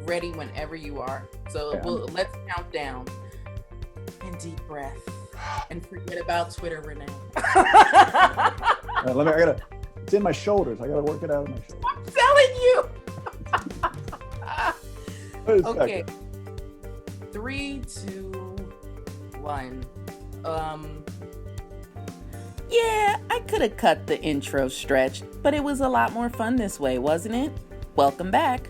ready whenever you are. So Okay, let's count down and deep breath and forget about Twitter, Renee. it's in my shoulders. I gotta work it out in my shoulders. I'm telling you. Wait a Okay, second. 3, 2, 1. Yeah, I could have cut the intro stretch, but it was a lot more fun this way, wasn't it? Welcome back.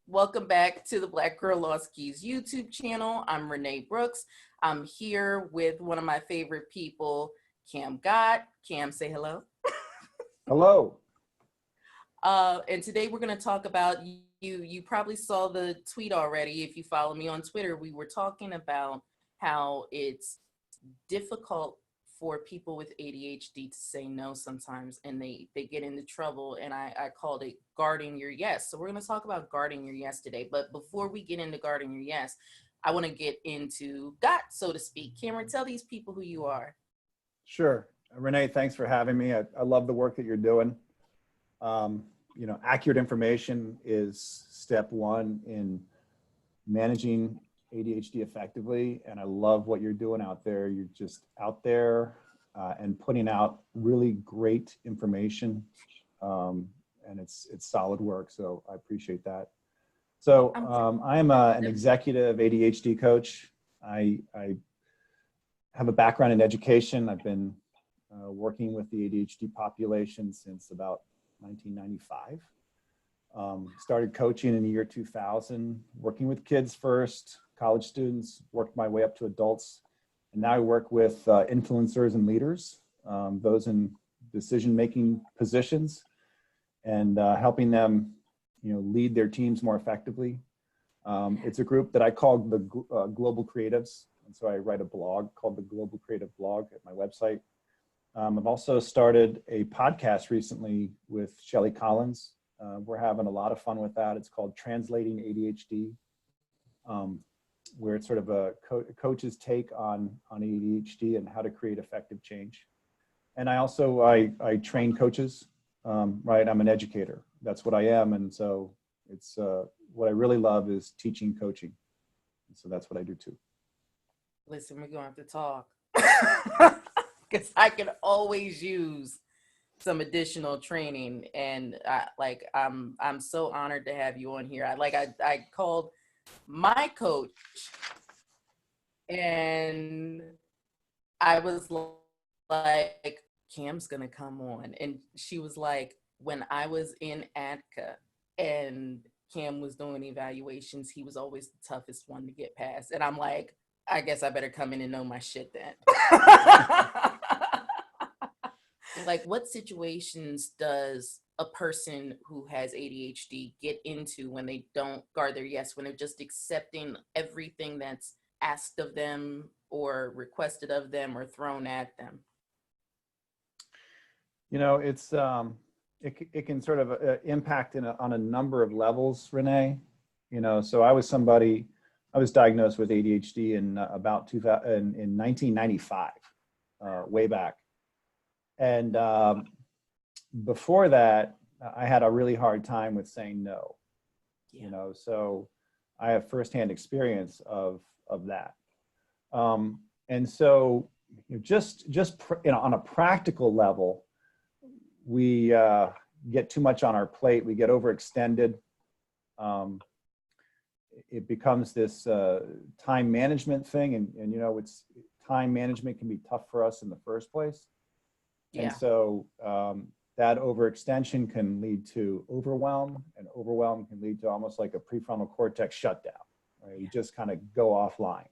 Welcome back to the Black Girl Lost Keys YouTube channel. I'm Renee Brooks. I'm here with one of my favorite people, Cam Gott. Cam, say hello. Hello. And today we're going to talk about you probably saw the tweet already. If you follow me on Twitter, we were talking about how it's difficult for people with ADHD to say no sometimes, and they get into trouble, and I called it guarding your yes. So we're going to talk about guarding your yes today. But before we get into guarding your yes, I want to get into Gott, so to speak. Cameron, tell these people who you are. Sure. Renee, thanks for having me. I love the work that you're doing. Accurate information is step one in managing ADHD effectively. And I love what you're doing out there. You're just out there and putting out really great information. And it's solid work. So I appreciate that. So I'm an executive ADHD coach. I have a background in education. I've been working with the ADHD population since about 1995. Started coaching in the year 2000, working with kids first, college students, worked my way up to adults. And now I work with influencers and leaders, those in decision-making positions, and helping them, lead their teams more effectively. It's a group that I call the Global Creatives. And so I write a blog called the Global Creative Blog at my website. I've also started a podcast recently with Shelley Collins. We're having a lot of fun with that. It's called Translating ADHD, where it's sort of a coach's take on ADHD and how to create effective change. And I train coaches, right? I'm an educator. That's what I am. And so it's what I really love is teaching coaching. And so that's what I do too. Listen, we're going to have to talk because I can always use some additional training, and I'm so honored to have you on here. I called my coach, and I was like, Cam's gonna come on, and she was like, when I was in ADCA and Cam was doing evaluations, he was always the toughest one to get past, and I'm like, I guess I better come in and know my shit then. Like, what situations does a person who has ADHD get into when they don't guard their yes, when they're just accepting everything that's asked of them or requested of them or thrown at them? It's it can sort of impact on a number of levels, Renee. So I was diagnosed with ADHD in about 2000 in 1995, way back. And before that, I had a really hard time with saying no. Yeah. So I have firsthand experience of that. And so just on a practical level, we get too much on our plate. We get overextended. It becomes this time management thing, and it's time management can be tough for us in the first place. Yeah. And so that overextension can lead to overwhelm, and overwhelm can lead to almost like a prefrontal cortex shutdown, right? You just kind of go offline.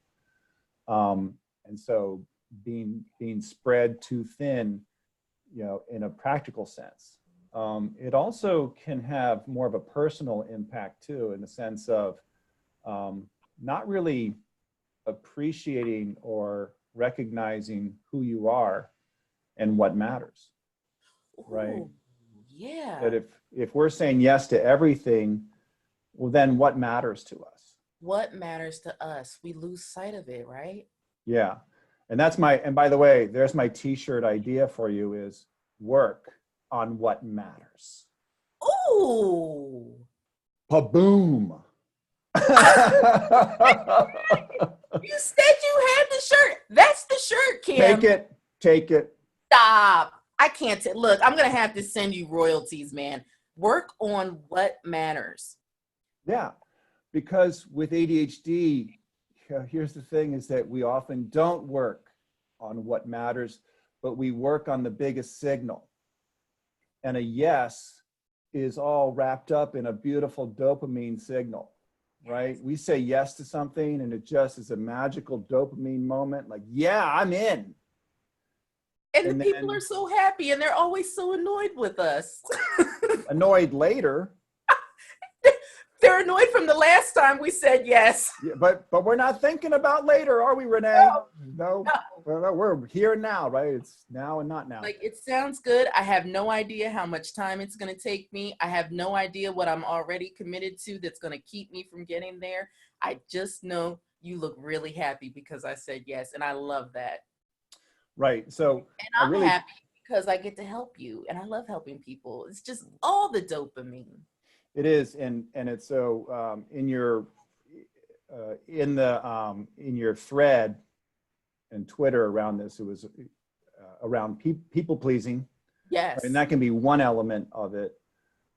And so being spread too thin, in a practical sense. It also can have more of a personal impact too, in the sense of not really appreciating or recognizing who you are and what matters. Right? Ooh, yeah. That if we're saying yes to everything, well, then what matters to us? What matters to us? We lose sight of it, right? Yeah. And by the way, there's my t-shirt idea for you is work on what matters. Ooh. Ba-boom. You said you had the shirt. That's the shirt, Kim. Take it. Take it. Stop. I can't look, I'm gonna have to send you royalties, man. Work on what matters. Yeah, because with ADHD, here's the thing is that we often don't work on what matters, but we work on the biggest signal. And a yes is all wrapped up in a beautiful dopamine signal, right? We say yes to something and it just is a magical dopamine moment, like, yeah, I'm in. And the And people are then so happy and they're always so annoyed with us. annoyed later. They're annoyed from the last time we said yes. Yeah, but we're not thinking about later, are we, Renee? No, no, we're here now, right? It's now and not now. Like, it sounds good. I have no idea how much time it's going to take me. I have no idea what I'm already committed to that's going to keep me from getting there. I just know you look really happy because I said yes. And I love that. Right. So And I I'm really, happy because I get to help you. And I love helping people. It's just all the dopamine. it is, and it's so in your in your thread and Twitter around this, it was around people pleasing, right? And Yes. that can be one element of it.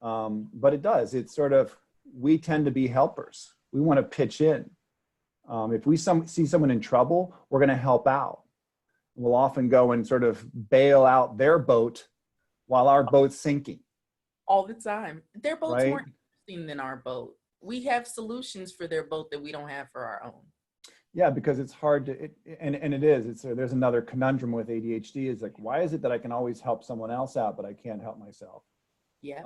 But it does. It's sort of, we tend to be helpers. We want to pitch in. If we see someone in trouble, we're going to help out. We'll often go and sort of bail out their boat while our boat's sinking, All the time. Their boat's right? more interesting than our boat. We have solutions for their boat that we don't have for our own. Yeah, because it's hard to, and it is. There's another conundrum with ADHD is like, why is it that I can always help someone else out, but I can't help myself? Yeah.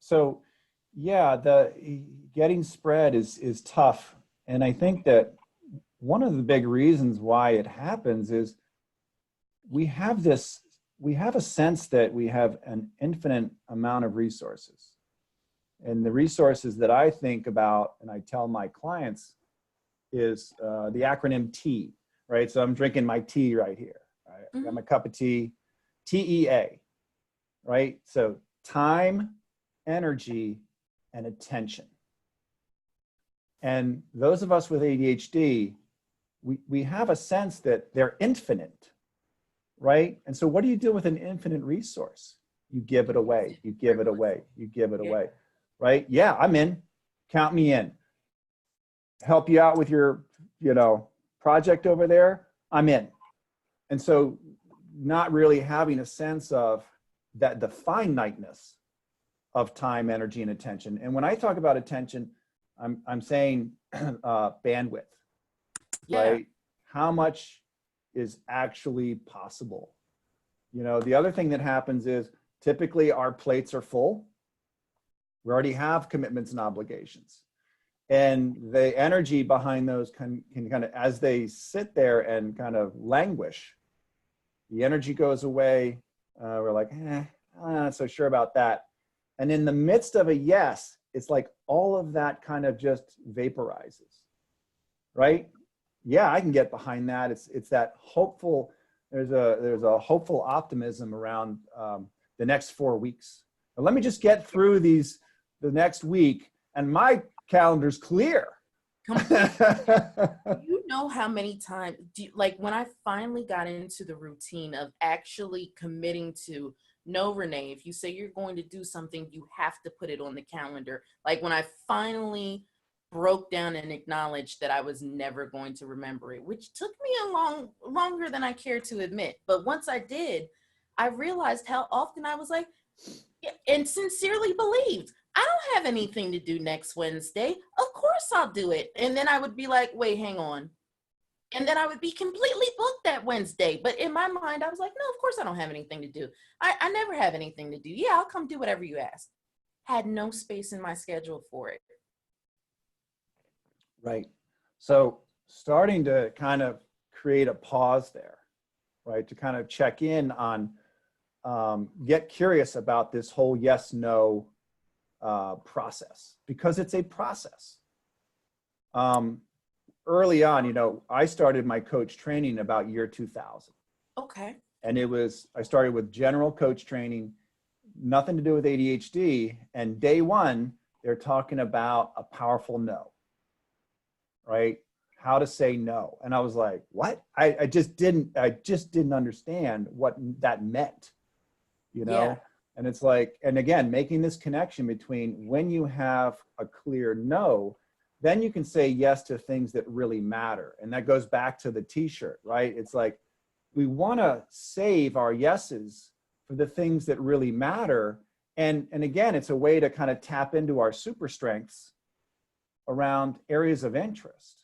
So yeah, the getting spread is tough. And I think that one of the big reasons why it happens is we have a sense that we have an infinite amount of resources. And the resources that I think about and I tell my clients is the acronym T, right? So I'm drinking my tea right here. Right? I got my cup of tea, TEA, right? So time, energy, and attention. And those of us with ADHD, we have a sense that they're infinite, right? And so what do you do with an infinite resource? You give it away, you give it away, you give it away, right? Yeah, I'm in, count me in. Help you out with your, project over there, I'm in. And so not really having a sense of that, the finiteness of time, energy, and attention. And when I talk about attention, I'm saying bandwidth, Yeah. right? How much is actually possible? The other thing that happens is typically our plates are full. We already have commitments and obligations. And the energy behind those can kind of, as they sit there and kind of languish, the energy goes away. We're like, I'm not so sure about that. And in the midst of a yes, it's like all of that kind of just vaporizes, right? Yeah, I can get behind that. It's that hopeful, there's a hopeful optimism around the next 4 weeks. But let me just get through the next week and my calendar's clear. You know how many times, like when I finally got into the routine of actually committing to, no, Renee, if you say you're going to do something, you have to put it on the calendar. Like when I finally broke down and acknowledged that I was never going to remember it, which took me longer than I care to admit. But once I did, I realized how often I was like, and sincerely believed, I don't have anything to do next Wednesday. Of course I'll do it. And then I would be like, wait, hang on. And then I would be completely booked that Wednesday. But in my mind, I was like, no, of course I don't have anything to do. I never have anything to do. Yeah, I'll come do whatever you ask. Had no space in my schedule for it. Right. So starting to kind of create a pause there, right? To kind of check in on, get curious about this whole yes, no process, because it's a process. Early on, I started my coach training about year 2000. Okay. And I started with general coach training, nothing to do with ADHD. And day one, they're talking about a powerful no. right? How to say no. And I was like, what? I just didn't understand what that meant, you Yeah. know? And it's like, and again, making this connection between when you have a clear no, then you can say yes to things that really matter. And that goes back to the t-shirt, right? It's like, we want to save our yeses for the things that really matter. And again, it's a way to kind of tap into our super strengths around areas of interest,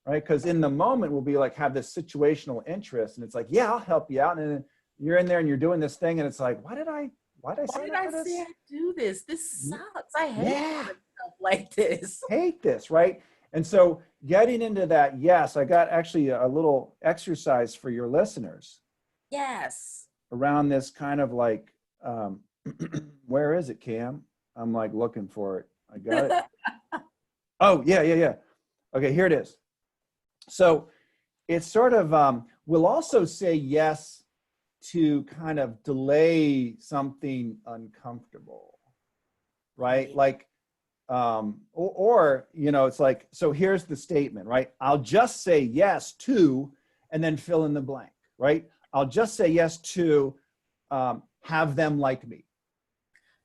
right? Because in the moment, we'll be like, have this situational interest. And it's like, yeah, I'll help you out. And then you're in there and you're doing this thing. And it's like, why did I Why sign did up I for say this? I do this? This sucks. I hate Yeah, doing stuff like this. hate this, right? And so getting into that, yes, I got actually a little exercise for your listeners Yes. around this kind of like, where is it, Cam? I'm like looking for it. I got it. Oh, yeah. Okay, here it is. So it's sort of, we'll also say yes to kind of delay something uncomfortable, right? Yeah. Like, or, you know, it's like, so here's the statement, right? I'll just say yes to, and then fill in the blank, right? I'll just say yes to have them like me,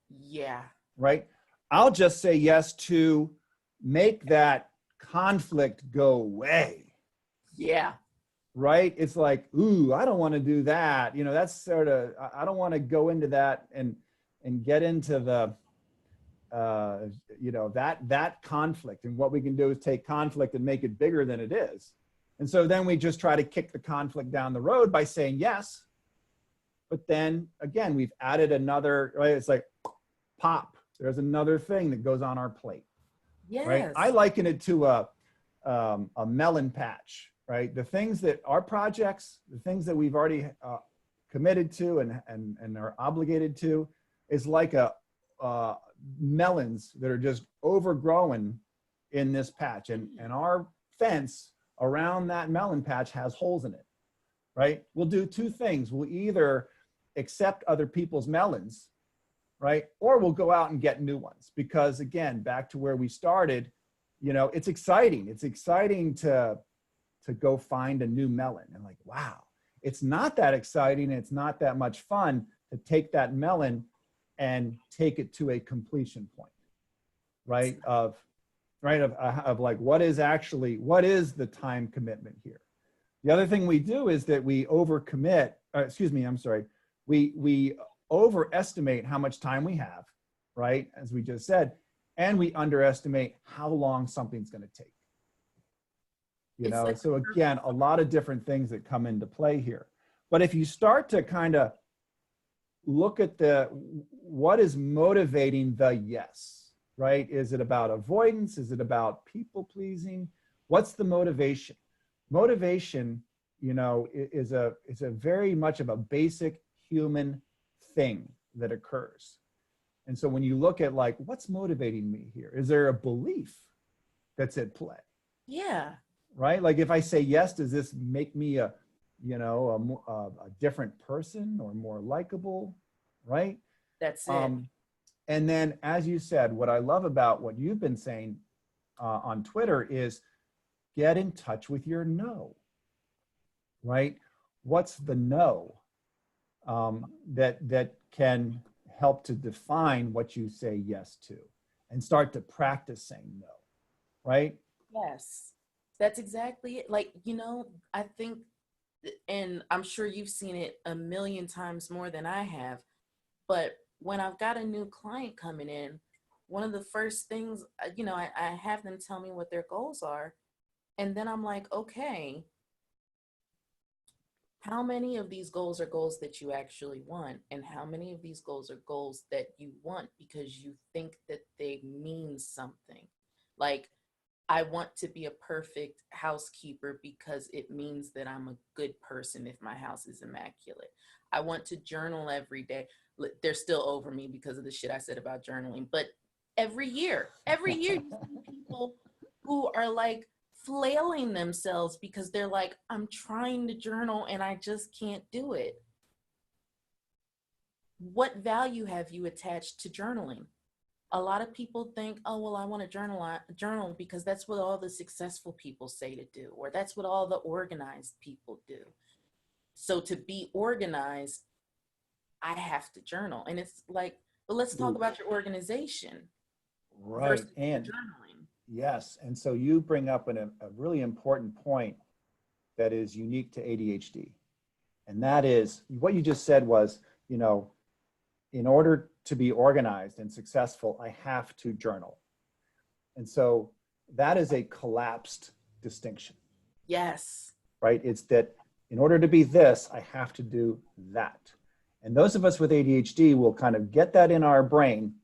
Yeah. right? I'll just say yes to make that conflict go away, Yeah. right? It's like, ooh, I don't want to do that. You know, that's sort of, I don't want to go into that and get into the, you know, that conflict. And what we can do is take conflict and make it bigger than it is. And so then we just try to kick the conflict down the road by saying yes. But then again, we've added another, right? It's like pop. There's another thing that goes on our plate, right? I Yes. liken it to a melon patch, right? The things that our projects, the things that we've already committed to and are obligated to, is like a melons that are just overgrowing in this patch, and our fence around that melon patch has holes in it, right? We'll do two things. We'll either accept other people's melons, right? Or we'll go out and get new ones, because again, back to where we started, you know, it's exciting. It's exciting to go find a new melon, and like, wow, it's not that exciting. It's not that much fun to take that melon and take it to a completion point, right? Of like, what is the time commitment here? The other thing we do is that we overcommit, we overestimate how much time we have, right? As we just said, and we underestimate how long something's going to take. You It's know, like, so again, a lot of different things that come into play here. But if you start to kind of look at what is motivating the yes, right? Is it about avoidance? Is it about people pleasing? What's the motivation? Motivation, you know, is a very much of a basic human thing that occurs. And so when you look at like, what's motivating me here? Is there a belief that's at play? yeah, Right? Like if I say yes, does this make me a different person or more likable? Right? that's it. And then, as you said, what I love about what you've been saying on Twitter is get in touch with your no. Right? What's the no that can help to define what you say yes to, and start to practice saying no. Right? Yes. That's exactly it. Like, I think, and I'm sure you've seen it a million times more than I have, but when I've got a new client coming in, one of the first things, I have them tell me what their goals are. And then I'm like, okay, how many of these goals are goals that you actually want? And how many of these goals are goals that you want because you think that they mean something? Like, I want to be a perfect housekeeper because it means that I'm a good person if my house is immaculate. I want to journal every day. They're still over me because of the shit I said about journaling. But every year you see people who are like flailing themselves because they're like, I'm trying to journal and I just can't do it. What value have you attached to journaling? A lot of people think, oh, well, I want to journal because that's what all the successful people say to do, or that's what all the organized people do. So to be organized, I have to journal. And it's like, but let's talk Ooh, about your organization right. versus your And journaling. yes. And so you bring up a really important point that is unique to ADHD. And that is what you just said was, you know, in order to be organized and successful, I have to journal. And so that is a collapsed distinction, Yes. right? It's that in order to be this, I have to do that. And those of us with ADHD will kind of get that in our brain.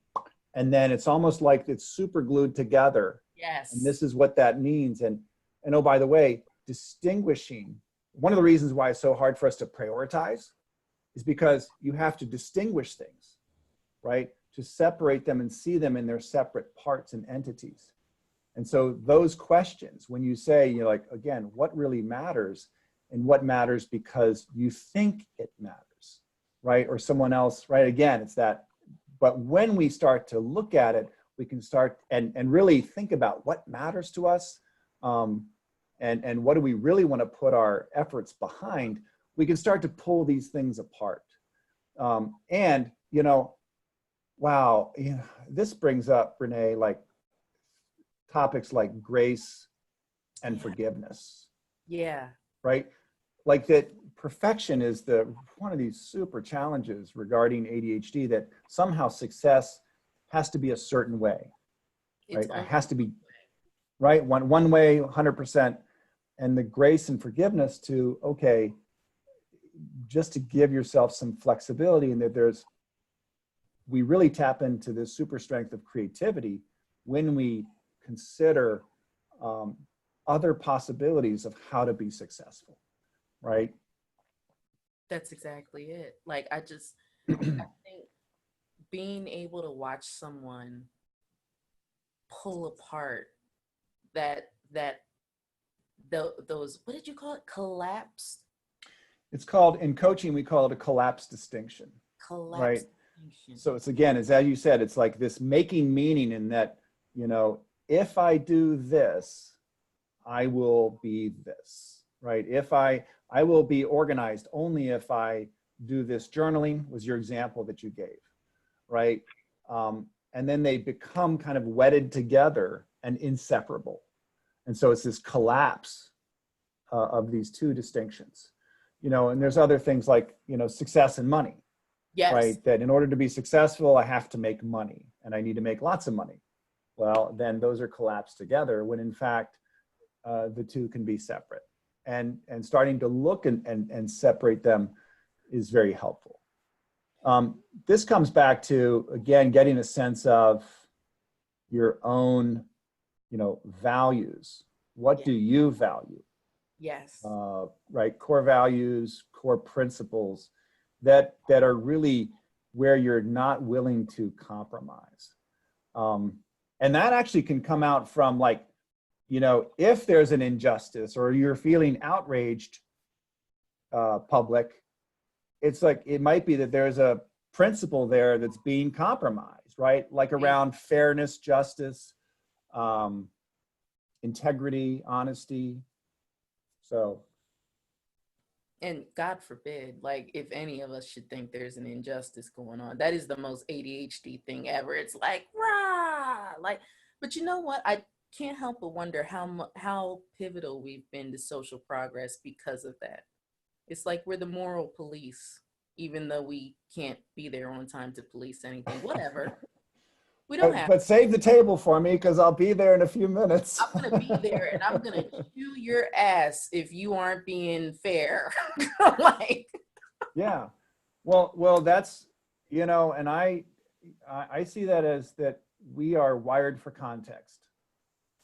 And then it's almost like it's super glued together. And Yes. this is what that means. And oh, by the way, distinguishing, one of the reasons why it's so hard for us to prioritize is because you have to distinguish things, right? To separate them and see them in their separate parts and entities. And so those questions, when you say, you know, like, again, what really matters and what matters because you think it matters, right? Or someone else, right? Again, it's that. But when we start to look at it, we can start and really think about what matters to us, and what do we really want to put our efforts behind. We can start to pull these things apart. And, you know, wow, you know, this brings up, Renee, like topics like grace and Yeah. forgiveness, Yeah. right? Like that perfection is one of these super challenges regarding ADHD, that somehow success has to be a certain way, It's right? It only has to be right one way, 100%. And the grace and forgiveness to, okay, just to give yourself some flexibility, and that we really tap into this super strength of creativity when we consider um, other possibilities of how to be successful, right? that's exactly it. Like I think being able to watch someone pull apart that those, what did you call it? Collapsed It's called, in coaching, we call it a collapse distinction, right? collapsed attention. So it's, again, as you said, it's like this making meaning in that, you know, if I do this, I will be this, right? If I will be organized only if I do this. Journaling was your example that you gave, right? And then they become kind of wedded together and inseparable. And so it's this collapse of these two distinctions, you know. And there's other things like, you know, success and money, Yes. right? That in order to be successful, I have to make money, and I need to make lots of money. Well, then those are collapsed together, when in fact the two can be separate. And starting to look and separate them is very helpful. This comes back to, again, getting a sense of your own, you know, values. What Yes. do you value? Yes. Right? Core values, core principles that are really where you're not willing to compromise. And that actually can come out from, like, you know, if there's an injustice or you're feeling outraged, public, it's like, it might be that there's a principle there that's being compromised, right? Like around fairness, justice, um, integrity, honesty. So, And God forbid, like, if any of us should think there's an injustice going on, that is the most ADHD thing ever. It's like, rah, like, but you know what? I can't help but wonder how pivotal we've been to social progress because of that. It's like we're the moral police, even though we can't be there on time to police anything. Whatever. We don't have. but save the table for me, because I'll be there in a few minutes. I'm gonna be there, and I'm gonna chew your ass if you aren't being fair. Like, Yeah. Well, that's, you know, and I see that as that we are wired for context.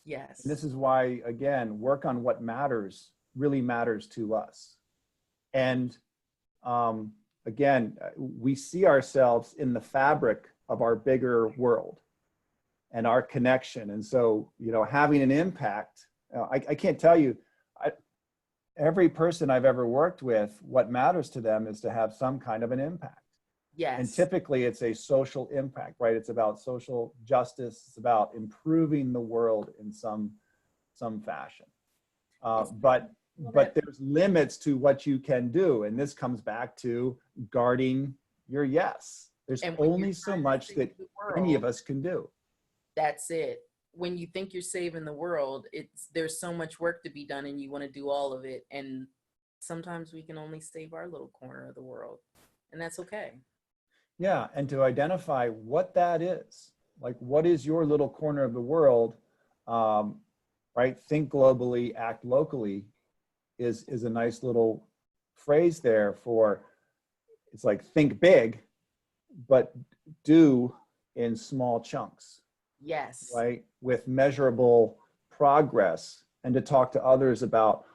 And yes, this is why, again, work on what matters really matters to us. And again, we see ourselves in the fabric of our bigger world and our connection. And so, you know, having an impact, I can't tell you, every person I've ever worked with, what matters to them is to have some kind of an impact. And Yes. typically it's a social impact, right? It's about social justice. It's about improving the world in some fashion. It's But all but that there's limits to what you can do. And this comes back to guarding your yes. There's and when you're only so trying to much save that the any of world, us can do. that's it. When you think you're saving the world, there's so much work to be done and you want to do all of it. And sometimes we can only save our little corner of the world. And that's okay. Yeah, and to identify what that is, like what is your little corner of the world, um, right? Think globally, act locally is a nice little phrase there for, it's like think big, but do in small chunks, Yes. right? With measurable progress, and to talk to others about,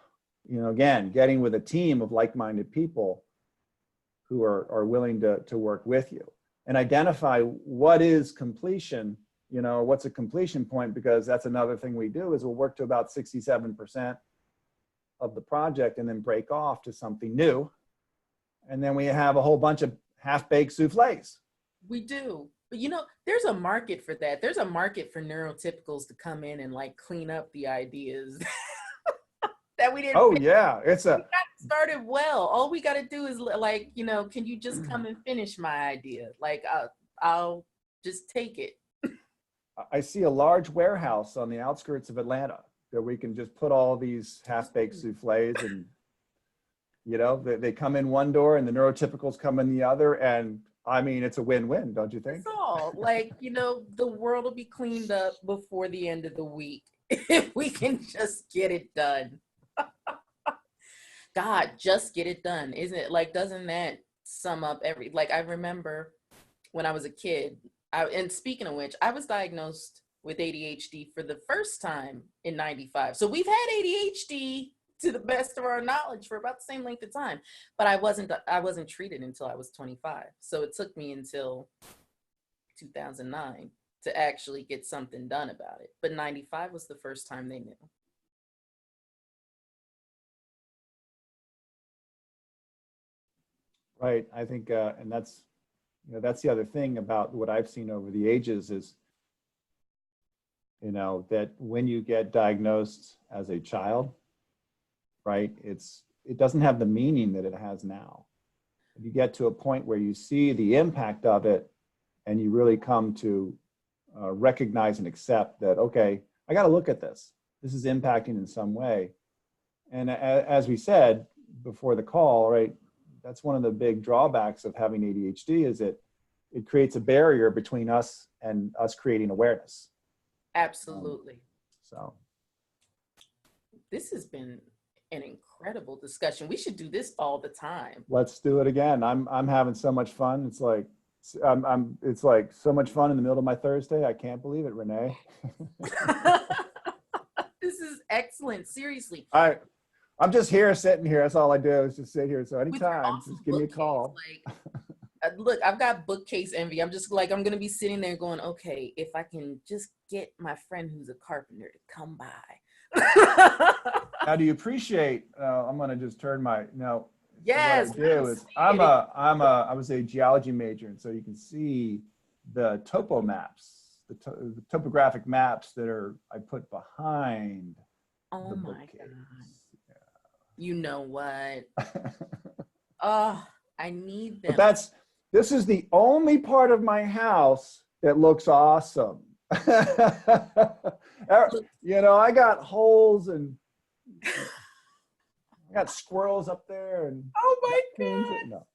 again, getting with a team of like-minded people who are willing to work with you, and identify what is completion, what's a completion point, because that's another thing we do is we'll work to about 67% of the project and then break off to something new. And then we have a whole bunch of half-baked souffles. We do. But there's a market for that. There's a market for neurotypicals to come in and like clean up the ideas that we didn't Oh finish. yeah, We got started well. All we got to do is like, can you just come and finish my idea? Like I'll just take it. I see a large warehouse on the outskirts of Atlanta that we can just put all these half-baked souffles, and they come in one door and the neurotypicals come in the other, and I mean it's a win-win, don't you think? That's all. Like, the world will be cleaned up before the end of the week if we can just get it done. God, just get it done. Isn't it? Like, doesn't that sum up like I remember when I was a kid, and speaking of which, I was diagnosed with ADHD for the first time in 95. So we've had ADHD to the best of our knowledge for about the same length of time, but I wasn't treated until I was 25. So it took me until 2009 to actually get something done about it. But 95 was the first time they knew. Right. I think, and that's the other thing about what I've seen over the ages is, that when you get diagnosed as a child, right, it doesn't have the meaning that it has now. You get to a point where you see the impact of it, and you really come to recognize and accept that, okay, I got to look at this. This is impacting in some way. And as we said before the call, right, that's one of the big drawbacks of having ADHD is it creates a barrier between us and us creating awareness. Absolutely. So This has been an incredible discussion. We should do this all the time. let's do it again. I'm having so much fun. It's like it's like so much fun in the middle of my Thursday. I can't believe it, Renee. This is excellent. Seriously. I'm just here, sitting here. That's all I do is just sit here. So anytime, awesome just give me a call. Look, I've got bookcase envy. I'm just like, I'm going to be sitting there going, okay, if I can just get my friend who's a carpenter to come by. Now, do you appreciate, I'm going to just turn my, Yes. what I do is I was a geology major. And so you can see the topo maps, the topographic maps that I put behind Oh the my bookcase. God. You know what? Oh, I need them. But this is the only part of my house that looks awesome. I got holes and I got squirrels up there and oh my God. No.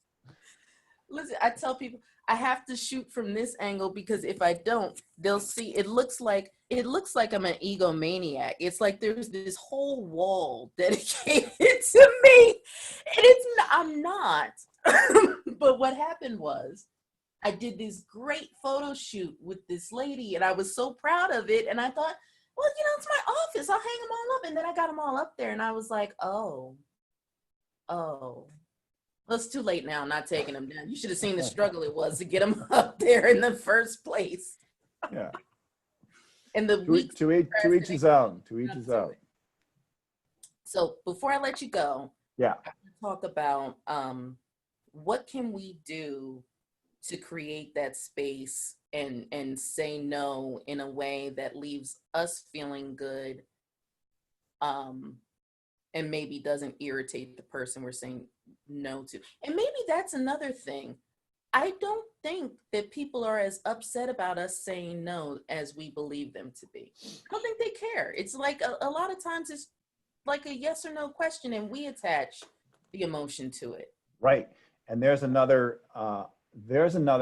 Listen, I tell people I have to shoot from this angle because if I don't, they'll see it looks like I'm an egomaniac. It's like there's this whole wall dedicated to me. And I'm not. But what happened was I did this great photo shoot with this lady and I was so proud of it. And I thought, well, it's my office. I'll hang them all up. And then I got them all up there and I was like, oh. Well, it's too late now. I'm not taking them down. You should have seen the struggle it was to get them up there in the first place. Yeah. And the to each his own. To each his own. So before I let you go, yeah, I want to talk about what can we do to create that space and say no in a way that leaves us feeling good, and maybe doesn't irritate the person we're saying no to. And maybe that's another thing. I don't think that people are as upset about us saying no as we believe them to be. I don't think they care. It's like a lot of times it's like a yes or no question, and we attach the emotion to it. Right. And there's another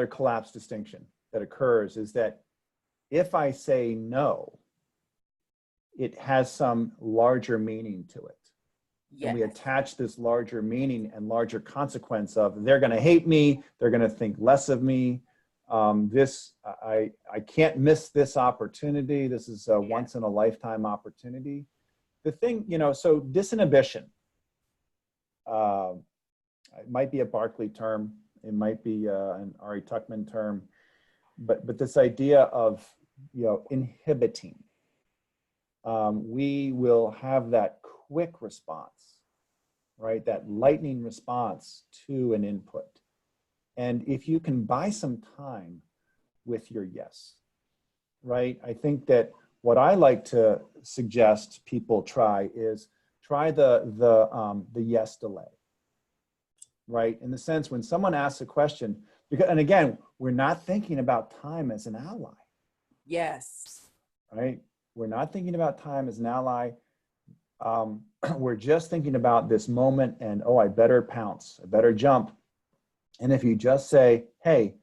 collapse distinction that occurs, is that if I say no, it has some larger meaning to it. Yes. And we attach this larger meaning and larger consequence of, they're going to hate me, they're going to think less of me. I can't miss this opportunity. This is a once in a lifetime opportunity. The thing, so disinhibition, it might be a Barclay term, it might be an Ari Tuckman term, but this idea of, inhibiting. We will have that quick response, right? That lightning response to an input. And if you can buy some time with your yes, right? I think that what I like to suggest people try the yes delay, right? In the sense, when someone asks a question, because, and again, we're not thinking about time as an ally. Yes. Right? We're not thinking about time as an ally. We're just thinking about this moment and, oh, I better pounce, I better jump. And if you just say, hey,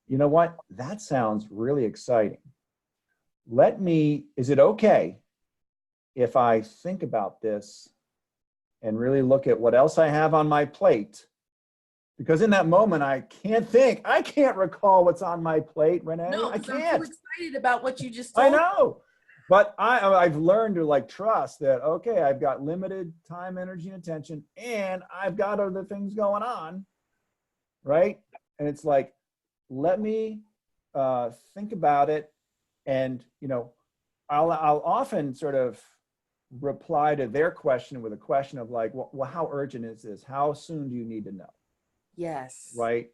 you know what? That sounds really exciting. Is it okay if I think about this and really look at what else I have on my plate? Because in that moment, I can't recall what's on my plate, Renee. No, I can't. I'm too excited about what you just told I know. But I've learned to trust that, okay, I've got limited time, energy, and attention, and I've got other things going on, right? And it's like, let me think about it. And, I'll often sort of reply to their question with a question of like, well, how urgent is this? How soon do you need to know? Yes. Right.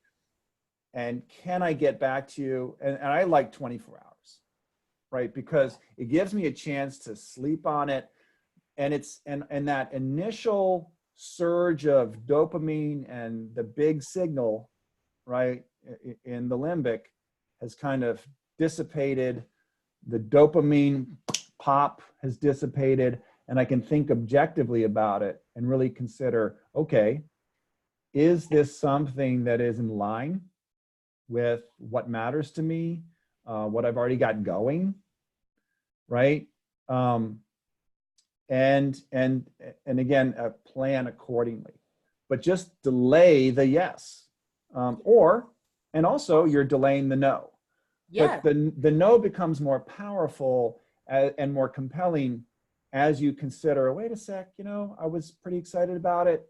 And can I get back to you? And I like 24 hours. Right, because it gives me a chance to sleep on it, and and that initial surge of dopamine and the big signal, right, in the limbic has kind of dissipated. The dopamine pop has dissipated, and I can think objectively about it and really consider, okay, is this something that is in line with what matters to me, what I've already got going, right? And again, plan accordingly, but just delay the yes, and also you're delaying the no. Yeah. But the no becomes more powerful and more compelling as you consider, wait a sec, I was pretty excited about it,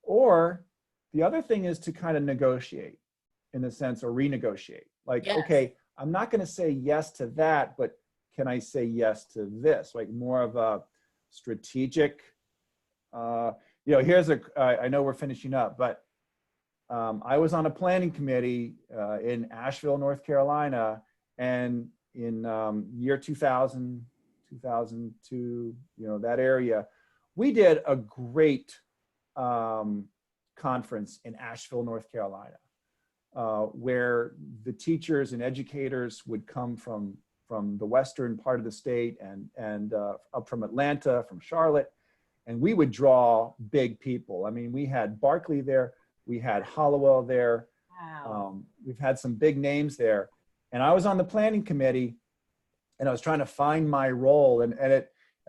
or the other thing is to kind of negotiate in a sense, or renegotiate. Like, yes. Okay, I'm not going to say yes to that, but can I say yes to this? Like more of a strategic, I know we're finishing up, but I was on a planning committee in Asheville, North Carolina, and in year 2000, 2002, that area, we did a great conference in Asheville, North Carolina, where the teachers and educators would come from the western part of the state and up from Atlanta, from Charlotte, and we would draw big people. I mean, we had Barclay there, we had Hollowell there. Wow. We've had some big names there, and I was on the planning committee, and I was trying to find my role, and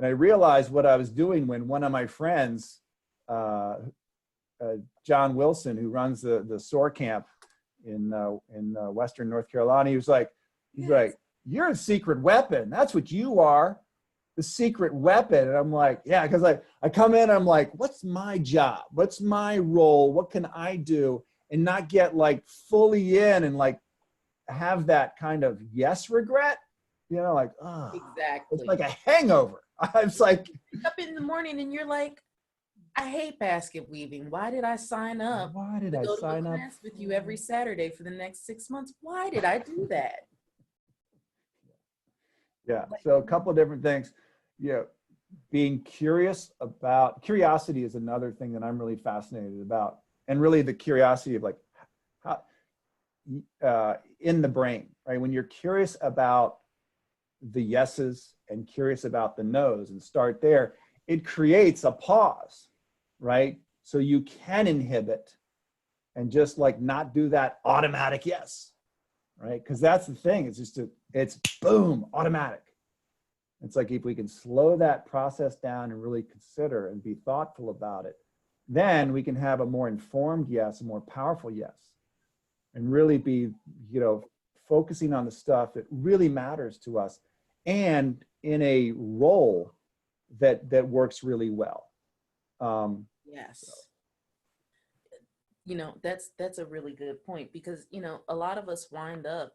I realized what I was doing when one of my friends, John Wilson, who runs the SOAR camp in Western North Carolina, he was like, you're a secret weapon. That's what you are, the secret weapon. And I'm like, yeah, because I come in and I'm like, what's my job? What's my role? What can I do? And not get fully in and have that kind of yes regret, exactly. It's like a hangover. I was like, you wake up in the morning and you're like, I hate basket weaving. Why did I sign up Why did to I go to a sign up? class with you every Saturday for the next 6 months? Why did I do that? Yeah. Like, So a couple of different things. Yeah. Being curious about curiosity is another thing that I'm really fascinated about. And really the curiosity of like how in the brain, right? When you're curious about the yeses and curious about the nos and start there, it creates a pause, right? So you can inhibit and just like not do that automatic yes, right? Because that's the thing. It's just it's boom, automatic. It's like if we can slow that process down and really consider and be thoughtful about it, then we can have a more informed yes, a more powerful yes, and really be, focusing on the stuff that really matters to us and in a role that works really well. yes. That's a really good point, because a lot of us wind up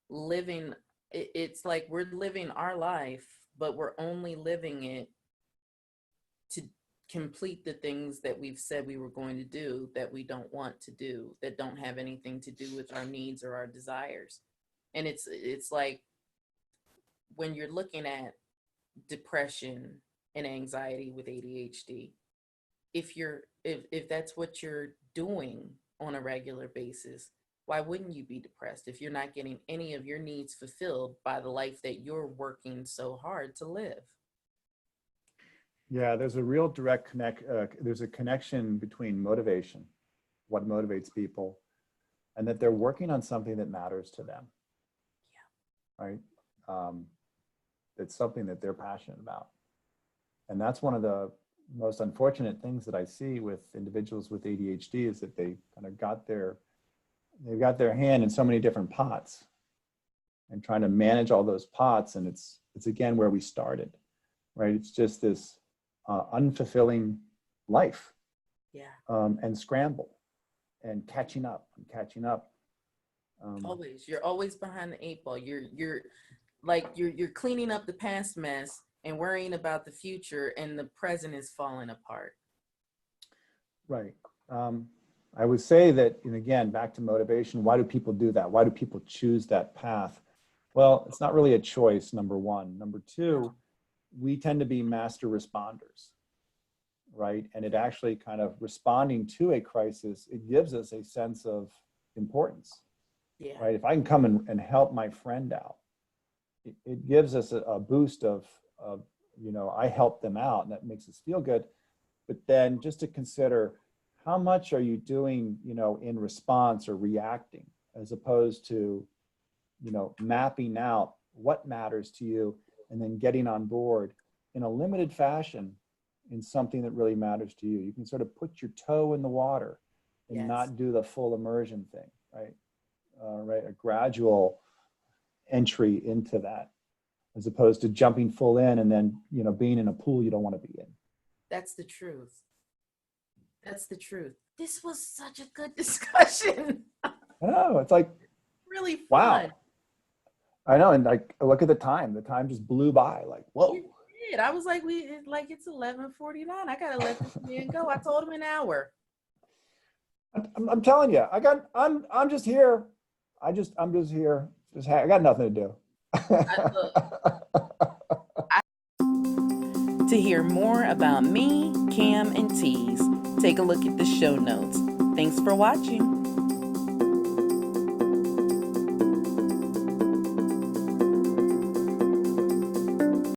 living, it's like we're living our life, but we're only living it to complete the things that we've said we were going to do that we don't want to do, that don't have anything to do with our needs or our desires. And it's like when you're looking at depression and anxiety with ADHD, if that's what you're doing on a regular basis, why wouldn't you be depressed if you're not getting any of your needs fulfilled by the life that you're working so hard to live? Yeah, there's a real direct there's a connection between motivation, what motivates people, and that they're working on something that matters to them. Yeah. Right? It's something that they're passionate about. And that's one of the most unfortunate things that I see with individuals with ADHD is that they kind of they've got their hand in so many different pots and trying to manage all those pots. And it's again where we started, right? It's just this unfulfilling life. Yeah. And scramble and catching up. Always, you're always behind the eight ball. You're like you're cleaning up the past mess and worrying about the future, and the present is falling apart. Right. I would say that, and again, back to motivation, why do people do that? Why do people choose that path? Well, it's not really a choice, number one. Number two, we tend to be master responders, right? And it actually kind of responding to a crisis, it gives us a sense of importance, right? If I can come and help my friend out, it gives us a boost of, I helped them out, and that makes us feel good. But then just to consider, how much are you doing, in response or reacting, as opposed to, mapping out what matters to you and then getting on board in a limited fashion in something that really matters to you. You can sort of put your toe in the water and not do the full immersion thing, right? Right, a gradual entry into that, as opposed to jumping full in and then, being in a pool you don't want to be in. That's the truth. That's the truth. This was such a good discussion. Oh, it's like really fun. Wow. I know, and like look at the time. The time just blew by. Like, whoa. It did. I was like, it's 11:49. I gotta let this man go. I told him an hour. I'm telling you, I'm just here. I'm just here. I got nothing to do. To hear more about me, Cam, and Tease, take a look at the show notes. Thanks for watching.